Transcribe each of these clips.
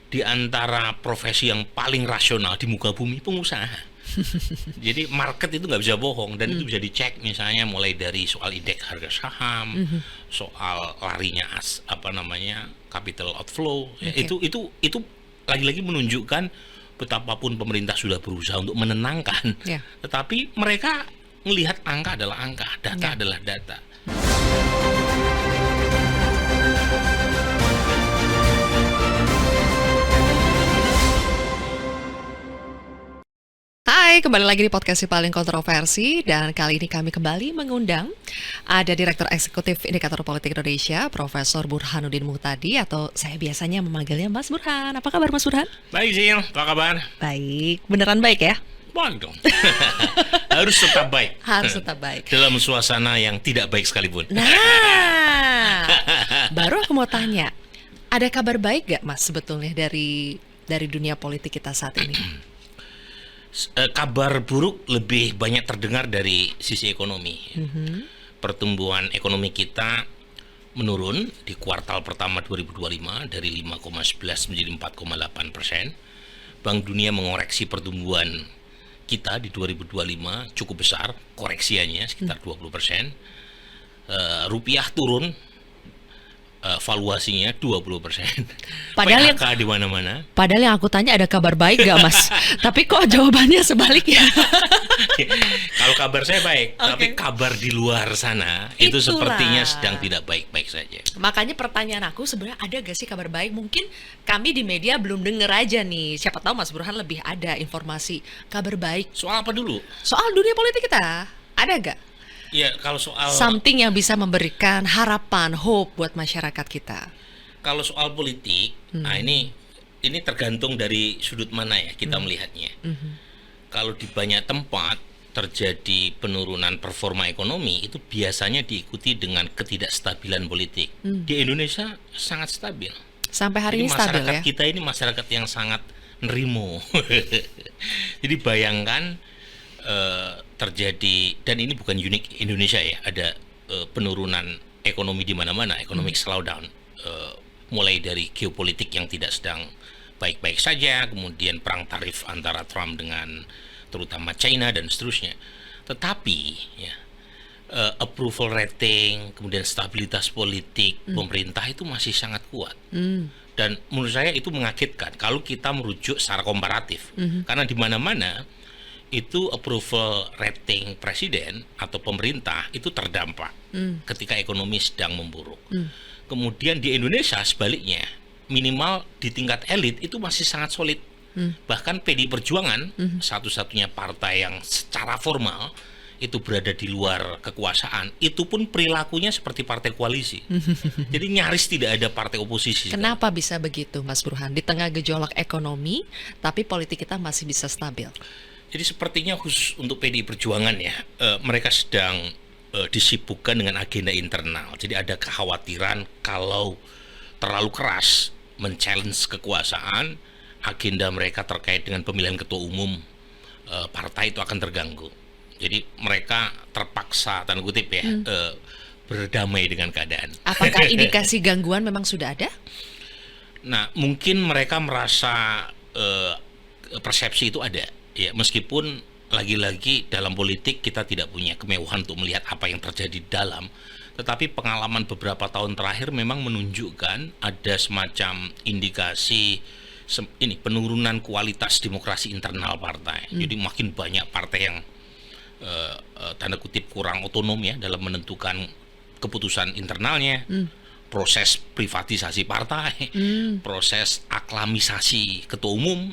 di antara profesi yang paling rasional di muka bumi pengusaha. Jadi market itu nggak bisa bohong dan itu bisa dicek misalnya mulai dari soal indeks harga saham, soal larinya capital outflow. Itu lagi-lagi menunjukkan betapapun pemerintah sudah berusaha untuk menenangkan, tetapi mereka melihat angka adalah angka, data adalah data. Hai, kembali lagi di podcast Si Paling Kontroversi. Dan kali ini kami kembali mengundang ada Direktur Eksekutif Indikator Politik Indonesia, Profesor Burhanuddin Muhtadi, atau saya biasanya memanggilnya Mas Burhan. Apa kabar Mas Burhan? Baik Zil, apa kabar? Baik, beneran baik ya? Baik dong. Harus tetap baik. Harus tetap baik. Dalam suasana yang tidak baik sekalipun. Nah, baru aku mau tanya, ada kabar baik gak Mas sebetulnya dari dunia politik kita saat ini? Kabar buruk lebih banyak terdengar dari sisi ekonomi. Pertumbuhan ekonomi kita menurun di kuartal pertama 2025 dari 5,11 menjadi 4,8%. Bank Dunia mengoreksi pertumbuhan kita di 2025 cukup besar, koreksiannya sekitar 20%. Rupiah turun, valuasinya 20%. Padahal PHK di mana-mana. Padahal yang aku tanya ada kabar baik gak Mas? Tapi kok jawabannya sebaliknya? Kalau kabar saya baik, tapi kabar di luar sana itu sepertinya sedang tidak baik-baik saja. Makanya pertanyaan aku sebenarnya ada gak sih kabar baik? Mungkin kami di media belum denger aja nih. Siapa tahu Mas Burhan lebih ada informasi kabar baik. Soal apa dulu? Soal dunia politik kita, ada gak? Ya, kalau soal something yang bisa memberikan harapan, hope buat masyarakat kita. Kalau soal politik, nah ini tergantung dari sudut mana ya kita melihatnya. Kalau di banyak tempat terjadi penurunan performa ekonomi itu biasanya diikuti dengan ketidakstabilan politik. Di Indonesia sangat stabil. Sampai hari ini stabil ya. Masyarakat kita ini masyarakat yang sangat nerimo. Jadi bayangkan terjadi, dan ini bukan unik Indonesia ya, ada penurunan ekonomi di mana-mana, economic slowdown, mulai dari geopolitik yang tidak sedang baik-baik saja, kemudian perang tarif antara Trump dengan terutama China dan seterusnya. Tetapi ya, approval rating, kemudian stabilitas politik pemerintah itu masih sangat kuat. Dan menurut saya itu mengagetkan kalau kita merujuk secara komparatif, karena di mana-mana itu approval rating presiden atau pemerintah itu terdampak ketika ekonomi sedang memburuk. Kemudian di Indonesia sebaliknya, minimal di tingkat elit itu masih sangat solid. Bahkan PDI Perjuangan, satu-satunya partai yang secara formal itu berada di luar kekuasaan, itu pun perilakunya seperti partai koalisi. Jadi nyaris tidak ada partai oposisi. Kenapa bisa begitu Mas Burhan? Di tengah gejolak ekonomi, tapi politik kita masih bisa stabil. Jadi sepertinya khusus untuk PDI Perjuangan ya, mereka sedang disibukkan dengan agenda internal. Jadi ada kekhawatiran kalau terlalu keras men-challenge kekuasaan, agenda mereka terkait dengan pemilihan ketua umum partai itu akan terganggu. Jadi mereka terpaksa, tanda kutip ya, berdamai dengan keadaan. Apakah indikasi gangguan memang sudah ada? Nah, mungkin mereka merasa persepsi itu ada. Ya, meskipun lagi-lagi dalam politik kita tidak punya kemewahan untuk melihat apa yang terjadi di dalam, tetapi pengalaman beberapa tahun terakhir memang menunjukkan ada semacam indikasi penurunan kualitas demokrasi internal partai. Jadi makin banyak partai yang tanda kutip kurang otonom ya dalam menentukan keputusan internalnya. Proses privatisasi partai, proses aklamisasi ketua umum.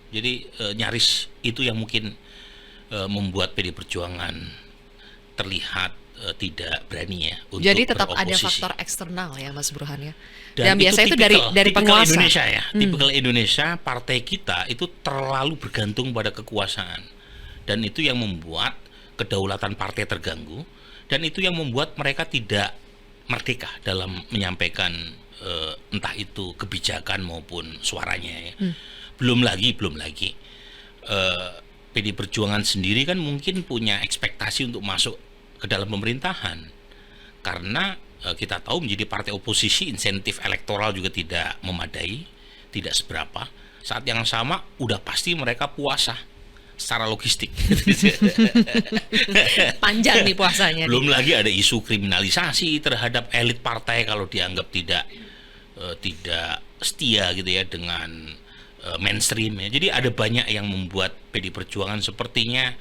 Jadi nyaris itu yang mungkin membuat PD Perjuangan terlihat tidak berani ya untuk jadi tetap beroposisi. Ada faktor eksternal ya Mas Burhan ya. Dan biasanya itu dari penguasa. Indonesia ya, tipikal Indonesia, partai kita itu terlalu bergantung pada kekuasaan. Dan itu yang membuat kedaulatan partai terganggu, dan itu yang membuat mereka tidak merdeka dalam menyampaikan entah itu kebijakan maupun suaranya ya. Belum lagi PD Perjuangan sendiri kan mungkin punya ekspektasi untuk masuk ke dalam pemerintahan, karena kita tahu menjadi partai oposisi insentif elektoral juga tidak memadai, tidak seberapa. Saat yang sama udah pasti mereka puasa secara logistik. Panjang nih puasanya nih. Belum lagi ada isu kriminalisasi terhadap elit partai kalau dianggap tidak setia gitu ya dengan mainstream ya. Jadi ada banyak yang membuat PD Perjuangan sepertinya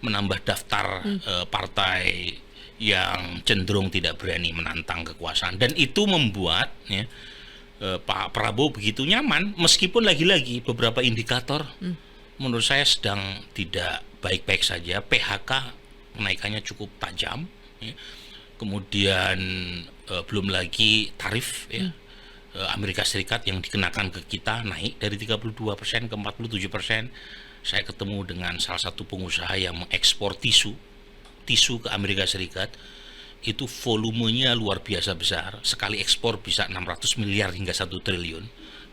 menambah daftar partai yang cenderung tidak berani menantang kekuasaan, dan itu membuat ya, Pak Prabowo begitu nyaman meskipun lagi-lagi beberapa indikator menurut saya sedang tidak baik-baik saja. PHK kenaikannya cukup tajam ya. Kemudian belum lagi tarif ya, Amerika Serikat yang dikenakan ke kita naik dari 32% ke 47%. Saya ketemu dengan salah satu pengusaha yang mengekspor tisu ke Amerika Serikat. Itu volumenya luar biasa besar. Sekali ekspor bisa 600 miliar hingga 1 triliun.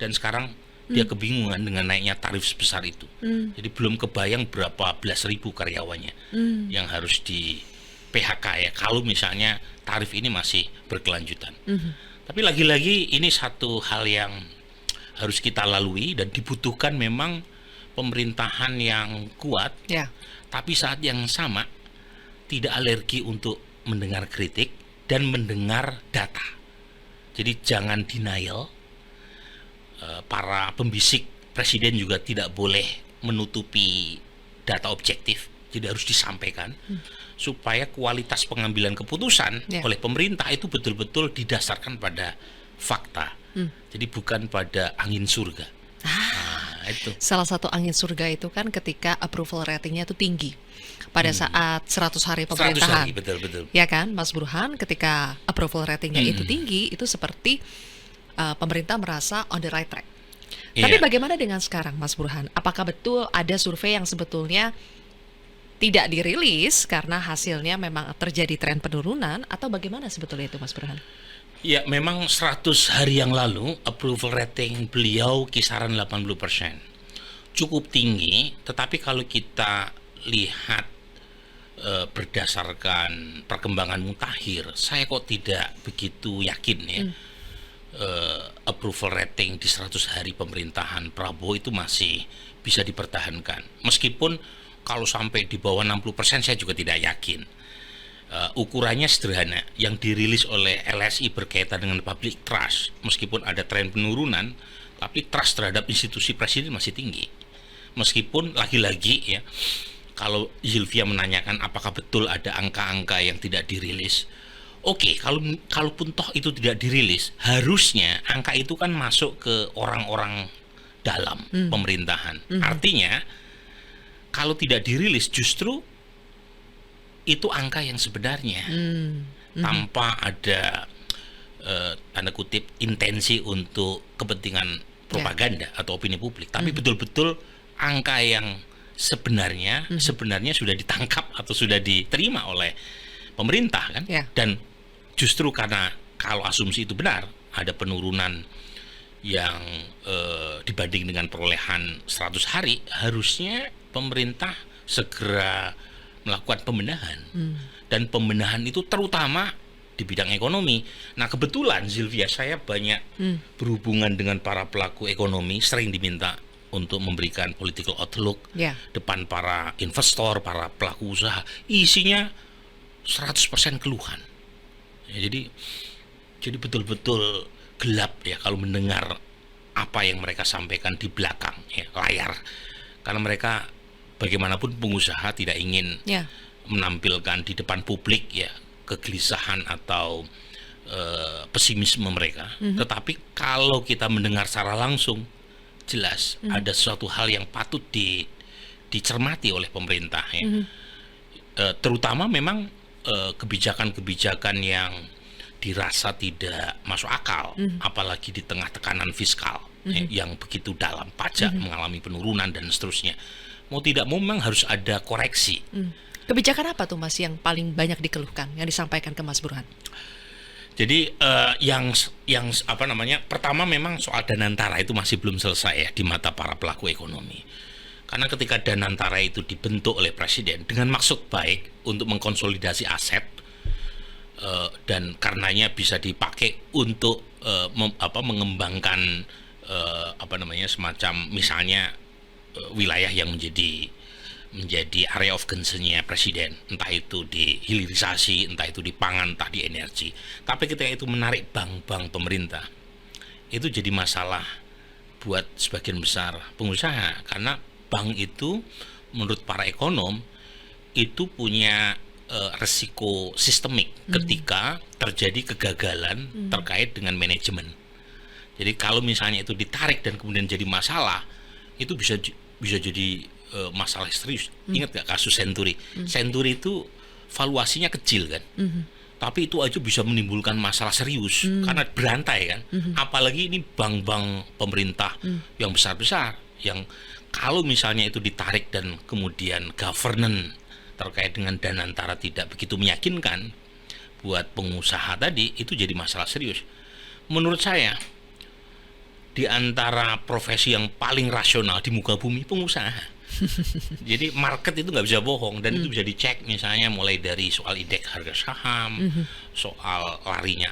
Dan sekarang dia kebingungan dengan naiknya tarif sebesar itu. Jadi belum kebayang berapa belas ribu karyawannya yang harus di PHK ya, kalau misalnya tarif ini masih berkelanjutan. Tapi lagi-lagi ini satu hal yang harus kita lalui dan dibutuhkan memang pemerintahan yang kuat, tapi saat yang sama tidak alergi untuk mendengar kritik dan mendengar data. Jadi jangan denial. Para pembisik presiden juga tidak boleh menutupi data objektif. Jadi harus disampaikan supaya kualitas pengambilan keputusan oleh pemerintah itu betul-betul didasarkan pada fakta. Jadi bukan pada angin surga. Itu. Salah satu angin surga itu kan ketika approval ratingnya itu tinggi pada saat 100 hari pemerintahan. 100 hari, betul. Ya kan, Mas Burhan, ketika approval ratingnya itu tinggi, itu seperti pemerintah merasa on the right track. Tapi bagaimana dengan sekarang, Mas Burhan? Apakah betul ada survei yang sebetulnya tidak dirilis karena hasilnya memang terjadi tren penurunan, atau bagaimana sebetulnya itu, Mas Burhan? Ya, memang 100 hari yang lalu approval rating beliau kisaran 80%. Cukup tinggi, tetapi kalau kita lihat berdasarkan perkembangan mutakhir, saya kok tidak begitu yakin ya. Approval rating di 100 hari pemerintahan Prabowo itu masih bisa dipertahankan. Meskipun kalau sampai di bawah 60% saya juga tidak yakin. Ukurannya sederhana, yang dirilis oleh LSI berkaitan dengan public trust, meskipun ada tren penurunan, tapi trust terhadap institusi presiden masih tinggi. Meskipun lagi-lagi ya, kalau Zilvia menanyakan apakah betul ada angka-angka yang tidak dirilis, oke, kalaupun toh itu tidak dirilis, harusnya angka itu kan masuk ke orang-orang dalam pemerintahan. Artinya kalau tidak dirilis justru itu angka yang sebenarnya, tanpa ada tanda kutip intensi untuk kepentingan propaganda atau opini publik, tapi betul-betul angka yang sebenarnya sudah ditangkap atau sudah diterima oleh pemerintah kan. Dan justru karena kalau asumsi itu benar, ada penurunan yang dibanding dengan perolehan 100 hari, harusnya pemerintah segera melakukan pembenahan. Dan pembenahan itu terutama di bidang ekonomi. Nah, kebetulan Zilvia, saya banyak berhubungan dengan para pelaku ekonomi, sering diminta untuk memberikan political outlook depan para investor, para pelaku usaha. Isinya 100% keluhan. Ya, jadi betul-betul gelap ya kalau mendengar apa yang mereka sampaikan di belakang ya, layar. Karena mereka bagaimanapun pengusaha tidak ingin menampilkan di depan publik ya kegelisahan atau pesimisme mereka. Tetapi kalau kita mendengar secara langsung, jelas ada suatu hal yang patut dicermati oleh pemerintah ya. Terutama memang kebijakan-kebijakan yang dirasa tidak masuk akal, apalagi di tengah tekanan fiskal yang begitu dalam, pajak mengalami penurunan dan seterusnya. Mau tidak mau memang harus ada koreksi. Kebijakan apa tuh Mas yang paling banyak dikeluhkan, yang disampaikan ke Mas Burhan? Jadi yang apa namanya, pertama memang soal Danantara itu masih belum selesai ya di mata para pelaku ekonomi. Karena ketika Danantara itu dibentuk oleh presiden dengan maksud baik untuk mengkonsolidasi aset dan karenanya bisa dipakai untuk mengembangkan semacam misalnya wilayah yang menjadi area of concern-nya presiden, entah itu di hilirisasi, entah itu di pangan, entah di energi. Tapi ketika itu menarik bank-bank pemerintah, itu jadi masalah buat sebagian besar pengusaha, karena bank itu menurut para ekonom itu punya resiko sistemik ketika terjadi kegagalan terkait dengan manajemen. Jadi kalau misalnya itu ditarik dan kemudian jadi masalah, itu bisa jadi masalah serius. Ingat gak kasus Century? Century itu valuasinya kecil kan, tapi itu aja bisa menimbulkan masalah serius karena berantai kan. Apalagi ini bank-bank pemerintah yang besar-besar, yang kalau misalnya itu ditarik dan kemudian governance terkait dengan Danantara tidak begitu meyakinkan buat pengusaha tadi, itu jadi masalah serius. Menurut saya, di antara profesi yang paling rasional di muka bumi, pengusaha. Jadi market itu nggak bisa bohong, dan itu bisa dicek misalnya mulai dari soal indeks harga saham, soal larinya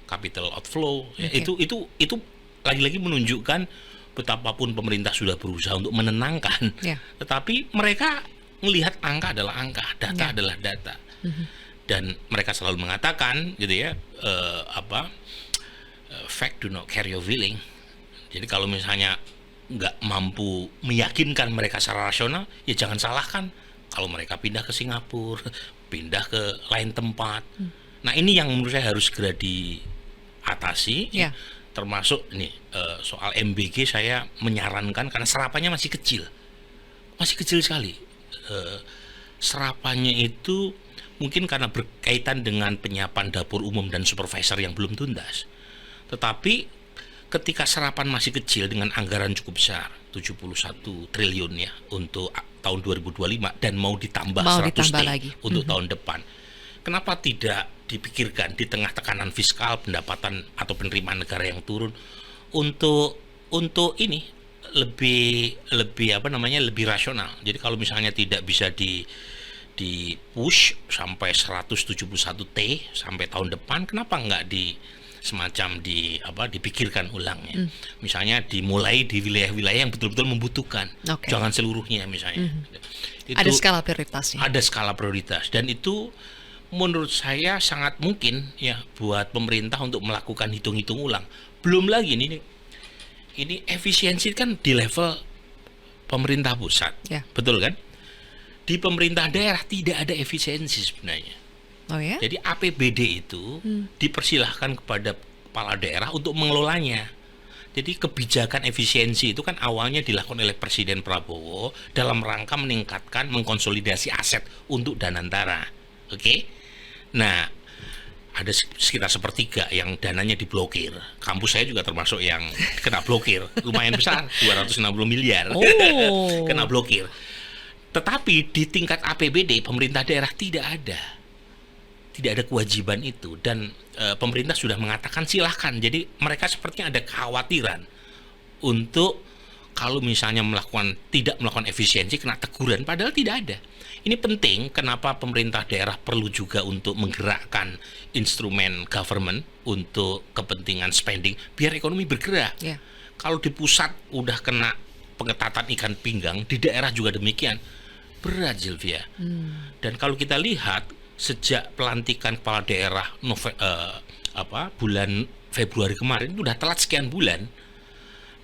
capital outflow. Itu lagi-lagi menunjukkan betapapun pemerintah sudah berusaha untuk menenangkan, tetapi mereka melihat angka adalah angka, data adalah data, dan mereka selalu mengatakan gitu ya, fact do not carry your feeling. Jadi kalau misalnya nggak mampu meyakinkan mereka secara rasional, ya jangan salahkan kalau mereka pindah ke Singapura, pindah ke lain tempat. Nah ini yang menurut saya harus segera diatasi. Termasuk ini soal MBG, saya menyarankan karena serapannya masih kecil sekali. Serapannya itu mungkin karena berkaitan dengan penyiapan dapur umum dan supervisor yang belum tuntas. Tetapi ketika serapan masih kecil dengan anggaran cukup besar, 71 triliun ya untuk tahun 2025, dan mau ditambah 100 lagi untuk tahun depan. Kenapa tidak dipikirkan di tengah tekanan fiskal, pendapatan atau penerimaan negara yang turun, untuk ini lebih rasional. Jadi kalau misalnya tidak bisa di push sampai 171 T sampai tahun depan, kenapa nggak dipikirkan ulangnya. Misalnya dimulai di wilayah-wilayah yang betul-betul membutuhkan, jangan seluruhnya misalnya. Itu ada skala prioritasnya. Ada skala prioritas, dan itu menurut saya sangat mungkin ya buat pemerintah untuk melakukan hitung-hitung ulang. Belum lagi ini efisiensi kan di level pemerintah pusat, betul kan? Di pemerintah daerah tidak ada efisiensi sebenarnya. Jadi APBD itu dipersilahkan kepada kepala daerah untuk mengelolanya. Jadi kebijakan efisiensi itu kan awalnya dilakukan oleh Presiden Prabowo dalam rangka meningkatkan, mengkonsolidasi aset untuk Danantara. Nah, ada sekitar sepertiga yang dananya diblokir. Kampus saya juga termasuk yang kena blokir, lumayan besar, 260 miliar kena blokir. Tetapi di tingkat APBD pemerintah daerah tidak ada kewajiban itu, dan pemerintah sudah mengatakan silahkan. Jadi mereka sepertinya ada kekhawatiran untuk kalau misalnya tidak melakukan efisiensi kena teguran, padahal tidak ada. Ini penting kenapa pemerintah daerah perlu juga untuk menggerakkan instrumen government untuk kepentingan spending biar ekonomi bergerak. Kalau di pusat udah kena pengetatan ikan pinggang, di daerah juga demikian, berat Zilvia. Dan kalau kita lihat sejak pelantikan kepala daerah bulan Februari kemarin, itu udah telat sekian bulan.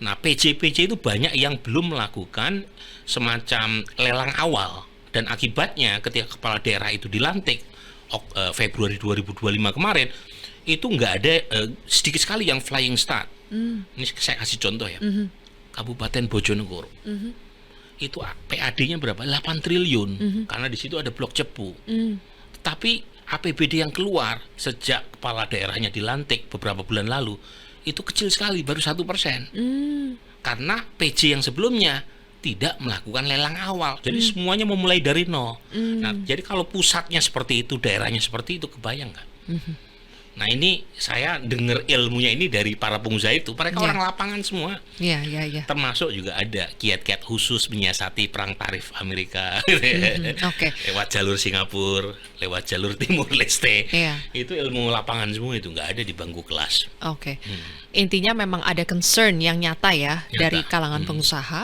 Nah, PJ itu banyak yang belum melakukan semacam lelang awal, dan akibatnya ketika kepala daerah itu dilantik Februari 2025 kemarin, itu nggak ada sedikit sekali yang flying start. Ini saya kasih contoh ya. Kabupaten Bojonegoro. Itu PAD-nya berapa? 8 triliun. Karena di situ ada blok cepu. Tapi APBD yang keluar sejak kepala daerahnya dilantik beberapa bulan lalu itu kecil sekali, baru 1%. Karena PJ yang sebelumnya tidak melakukan lelang awal, jadi semuanya memulai dari nol. Nah, jadi kalau pusatnya seperti itu, daerahnya seperti itu, kebayang nggak? Nah ini saya dengar ilmunya ini dari para pengusaha itu, mereka Iya. orang lapangan semua. Iya, iya, iya. Termasuk juga ada kiat-kiat khusus menyiasati perang tarif Amerika gitu ya. Oke. Lewat jalur Singapura, lewat jalur Timur Leste. Iya. Itu ilmu lapangan semua, itu nggak ada di bangku kelas. Oke. Intinya memang ada concern yang nyata ya Nyata. dari kalangan pengusaha